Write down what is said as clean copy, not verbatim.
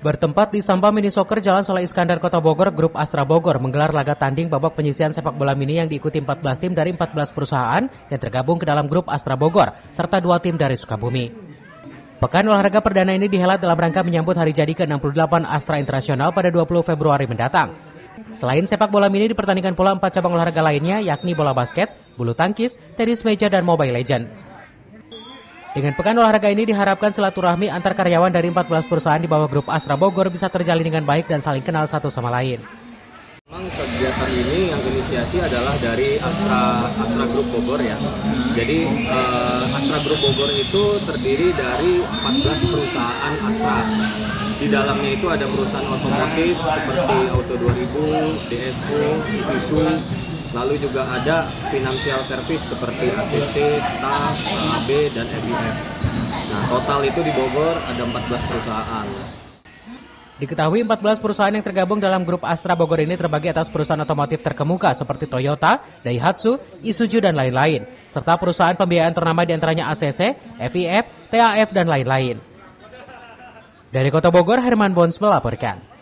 Bertempat di Sampah Mini Soccer Jalan Soleh Iskandar, Kota Bogor, grup Astra Bogor menggelar laga tanding babak penyisihan sepak bola mini yang diikuti 14 tim dari 14 perusahaan yang tergabung ke dalam grup Astra Bogor, serta 2 tim dari Sukabumi. Pekan olahraga perdana ini dihelat dalam rangka menyambut hari jadi ke-68 Astra Internasional pada 20 Februari mendatang. Selain sepak bola mini dipertandingkan pula 4 cabang olahraga lainnya, yakni bola basket, bulu tangkis, tenis meja, dan Mobile Legends. Dengan pekan olahraga ini diharapkan silaturahmi antar karyawan dari 14 perusahaan di bawah grup Astra Bogor bisa terjalin dengan baik dan saling kenal satu sama lain. Memang kegiatan ini yang inisiasi adalah dari Astra Group Bogor ya. Jadi Astra Group Bogor itu terdiri dari 14 perusahaan Astra. Di dalamnya itu ada perusahaan otomotif seperti Auto 2000, DSO, Isuzu, lalu juga ada financial service seperti ACC, TAF, AB, dan FIF. Nah, total itu di Bogor ada 14 perusahaan. Diketahui 14 perusahaan yang tergabung dalam grup Astra Bogor ini terbagi atas perusahaan otomotif terkemuka seperti Toyota, Daihatsu, Isuzu, dan lain-lain, serta perusahaan pembiayaan ternama diantaranya ACC, FIF, TAF, dan lain-lain. Dari Kota Bogor, Herman Bons melaporkan.